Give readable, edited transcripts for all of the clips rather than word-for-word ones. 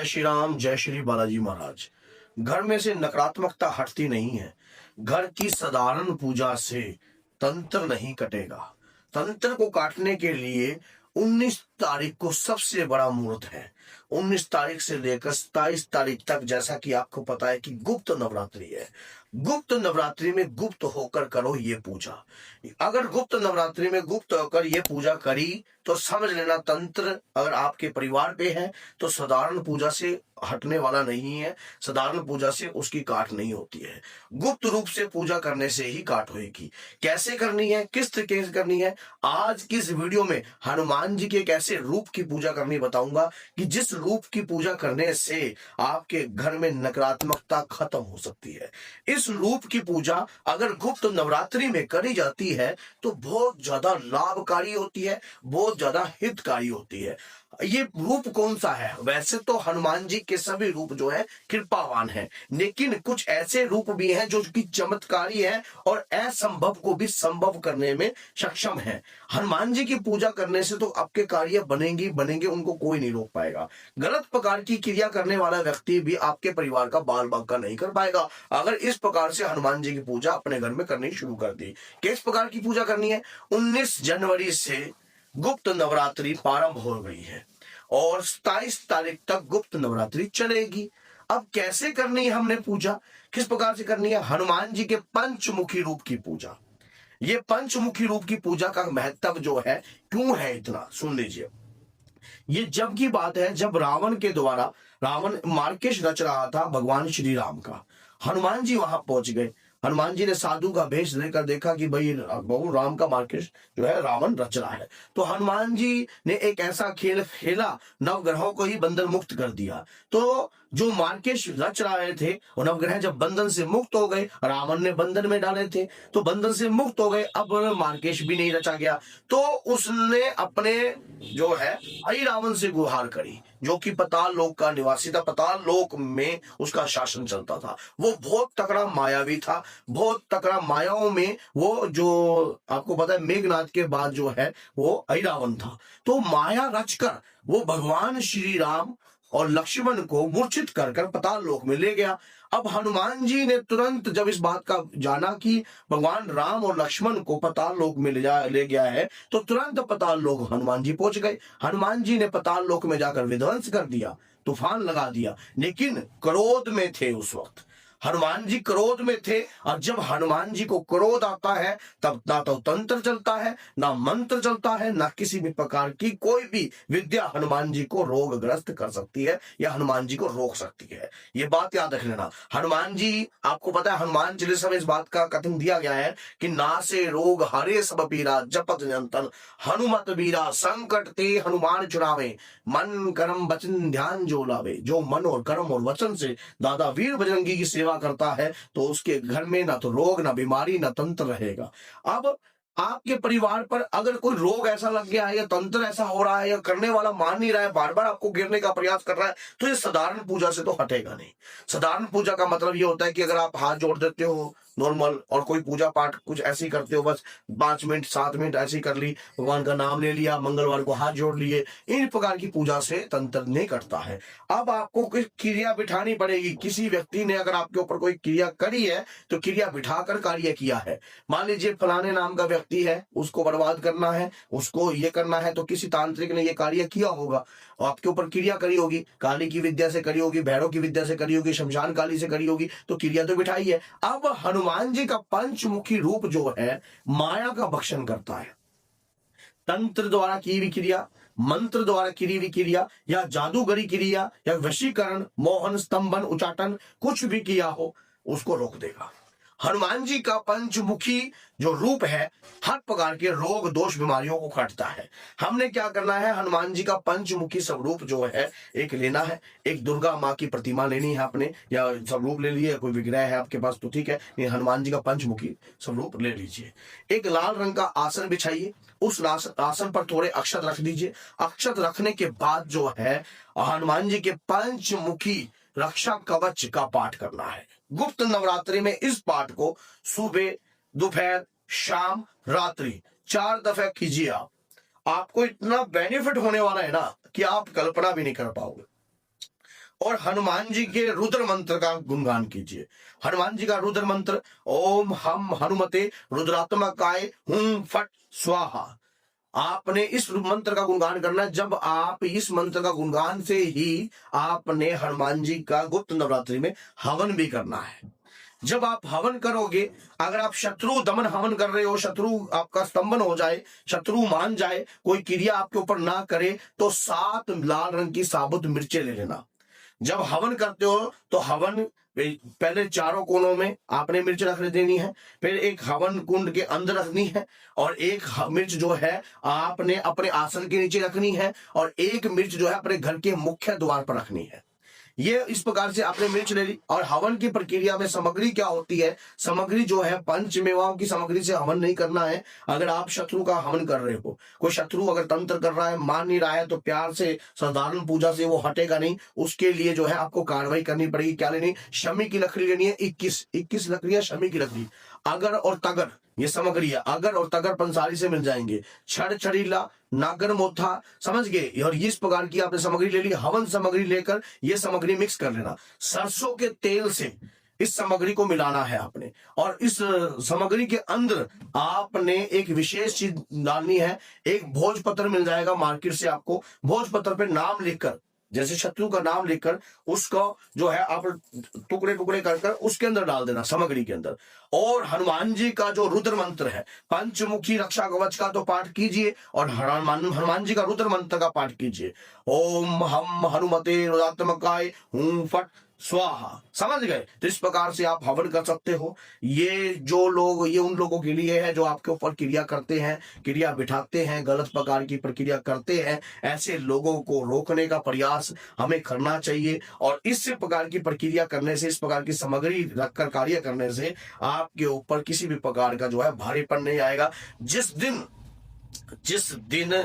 जय श्री राम, जय श्री बालाजी महाराज। घर में से नकारात्मकता हटती नहीं है। घर की साधारण पूजा से तंत्र नहीं कटेगा। तंत्र को काटने के लिए 19 तारीख को सबसे बड़ा मुहूर्त है। 19 तारीख से लेकर 27 तारीख तक, जैसा कि आपको पता है कि गुप्त नवरात्रि है। गुप्त नवरात्रि में गुप्त होकर करो ये पूजा। अगर गुप्त नवरात्रि में गुप्त होकर ये पूजा करी तो समझ लेना तंत्र अगर आपके परिवार पे है तो साधारण पूजा से हटने वाला नहीं है। साधारण पूजा से उसकी काट नहीं होती है। गुप्त रूप से पूजा करने से ही काट होगी। कैसे करनी है, किस तरीके से करनी है, आज की इस वीडियो में हनुमान जी के एक ऐसे रूप की पूजा करनी बताऊंगा कि जिस रूप की पूजा करने से आपके घर में नकारात्मकता खत्म हो सकती है। इस रूप की पूजा अगर गुप्त नवरात्रि में करी जाती है तो बहुत ज्यादा लाभकारी होती है, बहुत ज्यादा हितकारी होती है। ये रूप कौन सा है? वैसे तो हनुमान जी के सभी रूप जो है कृपावान है, लेकिन कुछ ऐसे रूप भी हैं जो कि चमत्कारी है और असंभव को भी संभव करने में सक्षम है। हनुमान जी की पूजा करने से तो आपके कार्य बनेंगे बनेंगे, उनको कोई नहीं रोक पाएगा। गलत प्रकार की क्रिया करने वाला व्यक्ति भी आपके परिवार का बाल बांका नहीं कर पाएगा अगर इस प्रकार से हनुमान जी की पूजा अपने घर में करनी शुरू कर दी। किस प्रकार की पूजा करनी है? 19 जनवरी से गुप्त नवरात्रि प्रारंभ हो गई है और 27 तारीख तक गुप्त नवरात्रि चलेगी। अब कैसे करनी है हमने पूजा, किस प्रकार से करनी है? हनुमान जी के पंचमुखी रूप की पूजा। ये पंचमुखी रूप की पूजा का महत्व जो है क्यों है इतना, सुन लीजिए। ये जब की बात है जब रावण के द्वारा रावण मार्केश रच रहा था भगवान श्री राम का। हनुमान जी वहां पहुंच गए। हनुमान जी ने साधु का भेष लेकर देखा कि भाई बहु राम का मार्केश जो है रावण रच रहा है। तो हनुमान जी ने एक ऐसा खेल खेला, नवग्रहों को ही बंधन मुक्त कर दिया। तो जो मार्केश रच रहे थे वो नवग्रह जब बंधन से मुक्त हो गए, रावण ने बंधन में डाले थे तो बंधन से मुक्त हो गए, अब मार्केश भी नहीं रचा गया। तो उसने अपने जो है आई रावण से गुहार करी, जो कि पाताल लोक का निवासी था। पाताल लोक में उसका शासन चलता था। वो बहुत तकड़ा मायावी था, बहुत तकड़ा मायाओं में वो, जो आपको पता है मेघनाथ के बाद जो है वो ऐरावत था। तो माया रचकर वो भगवान श्री राम और लक्ष्मण को मूर्छित कर पाताल लोक में ले गया। अब हनुमान जी ने तुरंत जब इस बात का जाना कि भगवान राम और लक्ष्मण को पाताल लोक में ले गया है तो तुरंत पाताल लोक हनुमान जी पहुंच गए। हनुमान जी ने पाताल लोक में जाकर विध्वंस कर दिया, तूफान लगा दिया, लेकिन क्रोध में थे उस वक्त। हनुमान जी क्रोध में थे और जब हनुमान जी को क्रोध आता है तब ना तो तंत्र चलता है, ना मंत्र चलता है, ना किसी भी प्रकार की कोई भी विद्या हनुमान जी को रोगग्रस्त कर सकती है या हनुमान जी को रोक सकती है। ये बात याद रख लेना। हनुमान जी, आपको पता है हनुमान चालीसा में इस बात का कथन दिया गया है कि नासे रोग हरे सब पीरा जपत निरंतर हनुमत वीरा संकट ते हनुमान चुरावे मन कर्म वचन ध्यान जो लावे। जो मन और कर्म और वचन से दादा वीर बजरंगी की सेवा करता है तो उसके घर में ना तो रोग, ना बीमारी, ना तंत्र रहेगा। अब आपके परिवार पर अगर कोई रोग ऐसा लग गया है या तंत्र ऐसा हो रहा है या करने वाला मान नहीं रहा है, बार बार आपको गिरने का प्रयास कर रहा है, तो ये साधारण पूजा से तो हटेगा नहीं। साधारण पूजा का मतलब ये होता है कि अगर आप हाथ जोड़ देते हो नॉर्मल और कोई पूजा पाठ कुछ ऐसी करते हो, बस 5 मिनट 7 मिनट ऐसी कर ली, भगवान का नाम ले लिया, मंगलवार को हाथ जोड़ लिए, इन प्रकार की पूजा से तंत्र नहीं कटता है। अब आपको कोई क्रिया बिठानी पड़ेगी। किसी व्यक्ति ने अगर आपके ऊपर कोई क्रिया करी है तो क्रिया बिठाकर कार्य किया है। मान लीजिए फलाने नाम का व्यक्ति है, उसको बर्बाद करना है, उसको ये करना है, तो किसी तांत्रिक ने ये कार्य किया होगा और आपके ऊपर क्रिया करी होगी, काली की विद्या से करी होगी, भैरव की विद्या से करी होगी, शमशान काली से करी होगी, तो क्रिया तो बिठाई है। अब हनुमान जी का पंचमुखी रूप जो है माया का भक्षण करता है। तंत्र द्वारा की हुई क्रिया, मंत्र द्वारा की हुई क्रिया या जादूगरी क्रिया या वशीकरण, मोहन, स्तंभन, उचाटन, कुछ भी किया हो उसको रोक देगा। हनुमान जी का पंचमुखी जो रूप है हर प्रकार के रोग दोष बीमारियों को काटता है। हमने क्या करना है? हनुमान जी का पंचमुखी स्वरूप जो है एक लेना है। एक दुर्गा माँ की प्रतिमा लेनी है आपने, या स्वरूप ले लिए, कोई विग्रह है आपके पास तो ठीक है, ये हनुमान जी का पंचमुखी स्वरूप ले लीजिए। एक लाल रंग का आसन बिछाइए, उस आसन पर थोड़े अक्षत रख दीजिए। अक्षत रखने के बाद जो है हनुमान जी के पंचमुखी रक्षा कवच का पाठ करना है। गुप्त नवरात्रि में इस पाठ को सुबह, दोपहर, शाम, रात्रि 4 दफे कीजिए। आपको इतना बेनिफिट होने वाला है ना कि आप कल्पना भी नहीं कर पाओगे। और हनुमान जी के रुद्र मंत्र का गुणगान कीजिए। हनुमान जी का रुद्र मंत्र, ओम हम हनुमते रुद्रात्मकाय हुं फट स्वाहा। आपने इस मंत्र का गुणगान करना है। जब आप इस मंत्र का गुणगान से ही आपने हनुमान जी का गुप्त नवरात्रि में हवन भी करना है। जब आप हवन करोगे, अगर आप शत्रु दमन हवन कर रहे हो, शत्रु आपका स्तंभन हो जाए, शत्रु मान जाए, कोई क्रिया आपके ऊपर ना करे, तो 7 लाल रंग की साबुत मिर्चें ले लेना। जब हवन करते हो तो हवन पहले चारों कोनों में आपने मिर्च रख देनी है, फिर एक हवन कुंड के अंदर रखनी है, और एक मिर्च जो है आपने अपने आसन के नीचे रखनी है, और एक मिर्च जो है अपने घर के मुख्य द्वार पर रखनी है। ये इस प्रकार से आपने मिर्च ले ली। और हवन की प्रक्रिया में सामग्री क्या होती है? सामग्री जो है पंचमेवाओं की सामग्री से हवन नहीं करना है। अगर आप शत्रु का हवन कर रहे हो, कोई शत्रु अगर तंत्र कर रहा है, मान नहीं रहा है, तो प्यार से साधारण पूजा से वो हटेगा नहीं। उसके लिए जो है आपको कार्रवाई करनी पड़ेगी। क्या लेनी? शमी की लकड़ी लेनी है, 21 लकड़ियां शमी की लकड़ी। अगर और तगर ये सामग्री है। अगर और तगर पंसारी से मिल जाएंगे। छड़ छड़ीला नागर मोथा, समझ गए? और इस प्रकार की आपने सामग्री ले ली। हवन सामग्री लेकर ये सामग्री मिक्स कर लेना। सरसों के तेल से इस सामग्री को मिलाना है आपने, और इस सामग्री के अंदर आपने एक विशेष चीज डालनी है। एक भोजपत्र मिल जाएगा मार्केट से आपको। भोजपत्र पे नाम लिखकर, जैसे शत्रु का नाम लिखकर, उसको जो है आप टुकड़े टुकड़े कर उसके अंदर डाल देना, सामग्री के अंदर। और हनुमान जी का जो रुद्र मंत्र है, पंचमुखी रक्षा कवच का तो पाठ कीजिए, और हनुमान जी का रुद्र मंत्र का पाठ कीजिए। ओम हम हनुमते रुद्रात्मकाय हुं फट स्वाहा। समझ गए? तो इस प्रकार से आप हवन कर सकते हो। ये जो लोग, ये उन लोगों के लिए है जो आपके ऊपर क्रिया करते हैं, क्रिया बिठाते हैं, गलत प्रकार की प्रक्रिया करते हैं। ऐसे लोगों को रोकने का प्रयास हमें करना चाहिए। और इस प्रकार की प्रक्रिया करने से, इस प्रकार की सामग्री रखकर कार्य करने से आपके ऊपर किसी भी प्रकार का जो है भारीपन नहीं आएगा। जिस दिन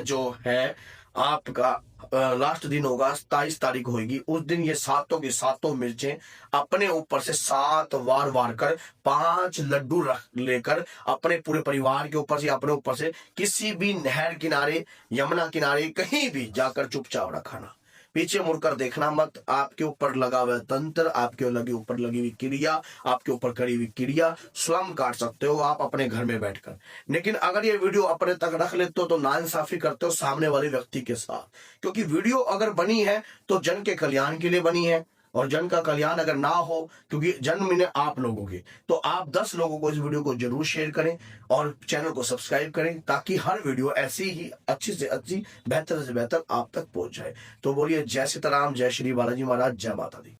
जो है आपका लास्ट दिन होगा, 27 तारीख होगी, उस दिन ये सातों की सातों मिर्चें अपने ऊपर से 7 वार कर 5 लड्डू रख लेकर अपने पूरे परिवार के ऊपर से, अपने ऊपर से किसी भी नहर किनारे, यमुना किनारे, कहीं भी जाकर चुपचाप रखाना। पीछे मुड़कर देखना मत। आपके ऊपर लगा हुआ तंत्र, आपके ऊपर लगी हुई क्रिया, आपके ऊपर करी हुई क्रिया स्वयं काट सकते हो आप अपने घर में बैठकर। लेकिन अगर ये वीडियो अपने तक रख लेते हो तो नाइंसाफी करते हो सामने वाले व्यक्ति के साथ। क्योंकि वीडियो अगर बनी है तो जन के कल्याण के लिए बनी है, और जन का कल्याण अगर ना हो, क्योंकि जन्म मिले आप लोगों के, तो आप 10 लोगों को इस वीडियो को जरूर शेयर करें और चैनल को सब्सक्राइब करें, ताकि हर वीडियो ऐसी ही अच्छी से अच्छी, बेहतर से बेहतर आप तक पहुंच जाए। तो बोलिए जय सीताराम, जय श्री बालाजी महाराज, जय माता दी।